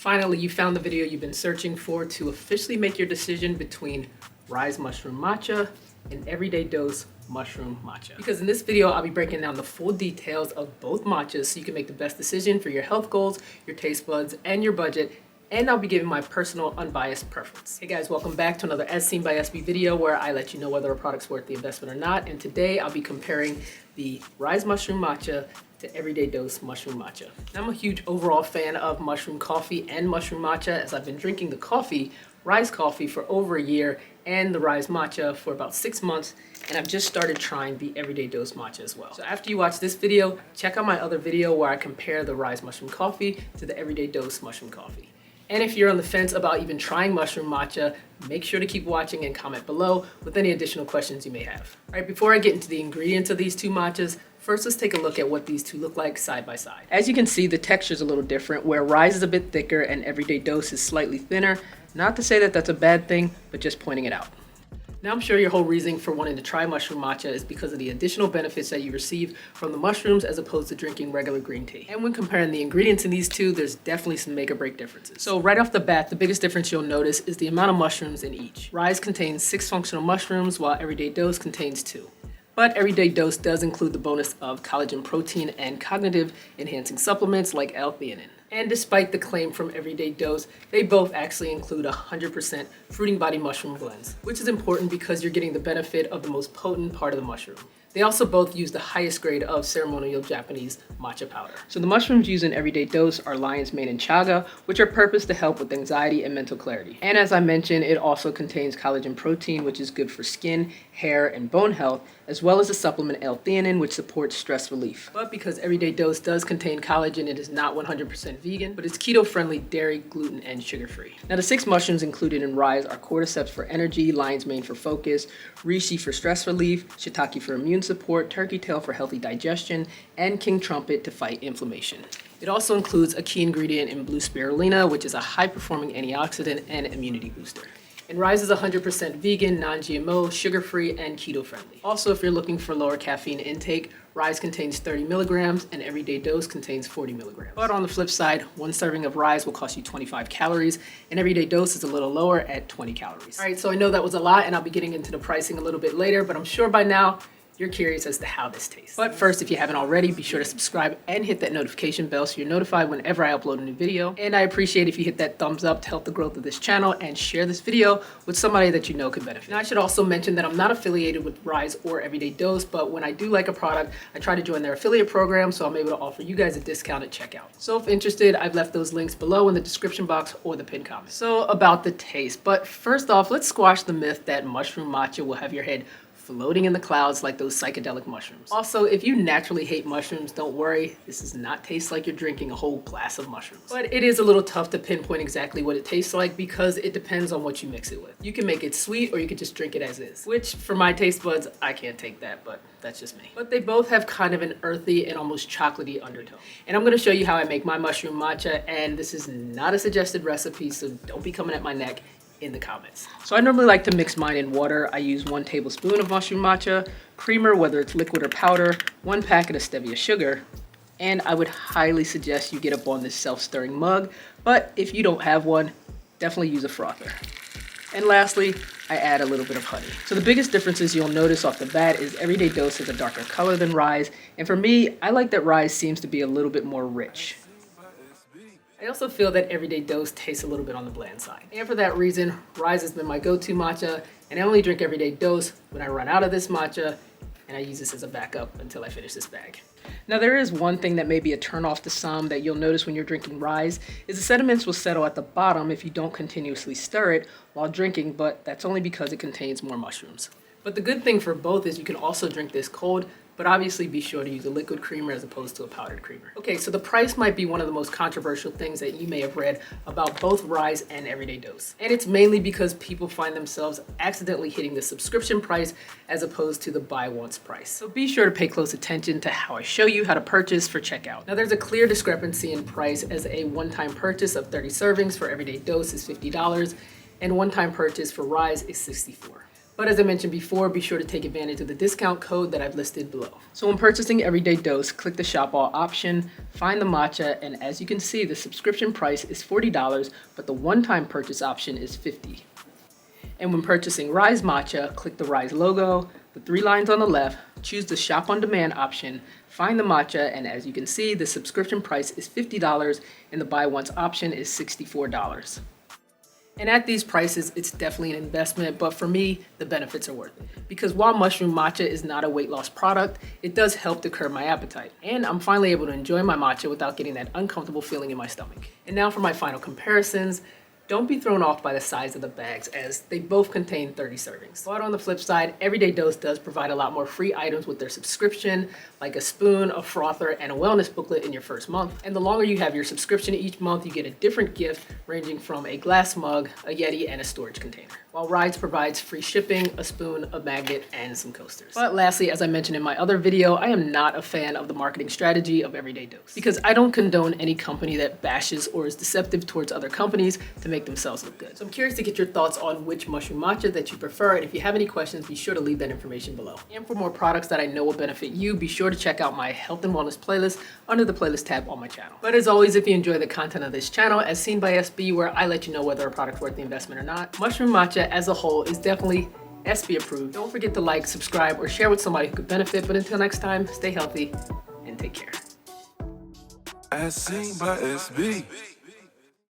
Finally, you found the video you've been searching for to officially make your decision between RYZE Mushroom Matcha and Everyday Dose Mushroom Matcha. Because in this video, I'll be breaking down the full details of both matchas so you can make the best decision for your health goals, your taste buds, and your budget. And I'll be giving my personal unbiased preference. Hey guys, welcome back to another As Seen by SB video where I let you know whether a product's worth the investment or not. And today I'll be comparing the RYZE Mushroom Matcha to Everyday Dose Mushroom Matcha. Now, I'm a huge overall fan of mushroom coffee and mushroom matcha, as I've been drinking the coffee, RYZE coffee, for over a year and the RYZE Matcha for about 6 months, and I've just started trying the Everyday Dose Matcha as well. So after you watch this video, check out my other video where I compare the RYZE Mushroom Coffee to the Everyday Dose Mushroom Coffee. And if you're on the fence about even trying mushroom matcha, make sure to keep watching and comment below with any additional questions you may have. All right, before I get into the ingredients of these two matchas, first let's take a look at what these two look like side by side. As you can see, the texture is a little different, where RYZE is a bit thicker and Everyday Dose is slightly thinner. Not to say that that's a bad thing, but just pointing it out. Now, I'm sure your whole reason for wanting to try mushroom matcha is because of the additional benefits that you receive from the mushrooms as opposed to drinking regular green tea. And when comparing the ingredients in these two, there's definitely some make or break differences. So right off the bat, the biggest difference you'll notice is the amount of mushrooms in each. RYZE contains 6 functional mushrooms, while Everyday Dose contains 2. But Everyday Dose does include the bonus of collagen protein and cognitive enhancing supplements like L-theanine. And despite the claim from Everyday Dose, they both actually include 100% fruiting body mushroom blends, which is important because you're getting the benefit of the most potent part of the mushroom. They also both use the highest grade of ceremonial Japanese matcha powder. So the mushrooms used in Everyday Dose are lion's mane and chaga, which are purposed to help with anxiety and mental clarity. And as I mentioned, it also contains collagen protein, which is good for skin, hair, and bone health, as well as the supplement L-theanine, which supports stress relief. But because Everyday Dose does contain collagen, it is not 100% vegan, but it's keto-friendly, dairy, gluten, and sugar-free. Now, the 6 mushrooms included in RYZE are cordyceps for energy, lion's mane for focus, reishi for stress relief, shiitake for immune support, turkey tail for healthy digestion, and king trumpet to fight inflammation. It also includes a key ingredient in blue spirulina, which is a high-performing antioxidant and immunity booster. And RYZE is 100% vegan, non-GMO, sugar-free, and keto-friendly. Also, if you're looking for lower caffeine intake, RYZE contains 30 milligrams and Everyday Dose contains 40 milligrams. But on the flip side, 1 serving of RYZE will cost you 25 calories, and Everyday Dose is a little lower at 20 calories. All right, so I know that was a lot, and I'll be getting into the pricing a little bit later, but I'm sure by now you're curious as to how this tastes. But first, if you haven't already, be sure to subscribe and hit that notification bell so you're notified whenever I upload a new video. And I appreciate if you hit that thumbs up to help the growth of this channel and share this video with somebody that you know could benefit. Now, I should also mention that I'm not affiliated with RYZE or Everyday Dose, but when I do like a product, I try to join their affiliate program, so I'm able to offer you guys a discount at checkout. So if interested, I've left those links below in the description box or the pinned comment. So about the taste, but first off, let's squash the myth that mushroom matcha will have your head floating in the clouds like those psychedelic mushrooms. Also, if you naturally hate mushrooms, don't worry, this does not taste like you're drinking a whole glass of mushrooms. But it is a little tough to pinpoint exactly what it tastes like because it depends on what you mix it with. You can make it sweet or you could just drink it as is, which for my taste buds, I can't take that, but that's just me. But they both have kind of an earthy and almost chocolatey undertone. And I'm gonna show you how I make my mushroom matcha, and this is not a suggested recipe, so don't be coming at my neck in the comments. So I normally like to mix mine in water. I use 1 tablespoon of mushroom matcha, creamer, whether it's liquid or powder, 1 packet of stevia sugar, and I would highly suggest you get up on this self-stirring mug, but if you don't have one, definitely use a frother. And lastly, I add a little bit of honey. So the biggest differences you'll notice off the bat is Everyday Dose has a darker color than RYZE, and for me, I like that RYZE seems to be a little bit more rich. I also feel that Everyday Dose tastes a little bit on the bland side. And for that reason, RYZE has been my go-to matcha, and I only drink Everyday Dose when I run out of this matcha, and I use this as a backup until I finish this bag. Now, there is one thing that may be a turnoff to some that you'll notice when you're drinking RYZE, is the sediments will settle at the bottom if you don't continuously stir it while drinking, but that's only because it contains more mushrooms. But the good thing for both is you can also drink this cold, but obviously be sure to use a liquid creamer as opposed to a powdered creamer. Okay, so the price might be one of the most controversial things that you may have read about both RYZE and Everyday Dose. And it's mainly because people find themselves accidentally hitting the subscription price as opposed to the buy once price. So be sure to pay close attention to how I show you how to purchase for checkout. Now, there's a clear discrepancy in price, as a one-time purchase of 30 servings for Everyday Dose is $50 and one-time purchase for RYZE is $64. But as I mentioned before, be sure to take advantage of the discount code that I've listed below. So when purchasing Everyday Dose, click the Shop All option, find the matcha, and as you can see, the subscription price is $40, but the one-time purchase option is $50. And when purchasing RYZE Matcha, click the RYZE logo, the 3 lines on the left, choose the Shop on Demand option, find the matcha, and as you can see, the subscription price is $50 and the buy once option is $64. And at these prices, it's definitely an investment, but for me, the benefits are worth it. Because while mushroom matcha is not a weight loss product, it does help to curb my appetite. And I'm finally able to enjoy my matcha without getting that uncomfortable feeling in my stomach. And now for my final comparisons. Don't be thrown off by the size of the bags, as they both contain 30 servings. But on the flip side, Everyday Dose does provide a lot more free items with their subscription, like a spoon, a frother, and a wellness booklet in your first month. And the longer you have your subscription each month, you get a different gift ranging from a glass mug, a Yeti, and a storage container. While RYZE provides free shipping, a spoon, a magnet, and some coasters. But lastly, as I mentioned in my other video, I am not a fan of the marketing strategy of Everyday Dose, because I don't condone any company that bashes or is deceptive towards other companies to make themselves look good. So I'm curious to get your thoughts on which mushroom matcha that you prefer, and if you have any questions, be sure to leave that information below. And for more products that I know will benefit you, be sure to check out my health and wellness playlist under the playlist tab on my channel. But as always, if you enjoy the content of this channel, as seen by SB, where I let you know whether a product's worth the investment or not, mushroom matcha as a whole is definitely SB approved. Don't forget to like, subscribe, or share with somebody who could benefit. But until next time, stay healthy and take care. As seen by SB.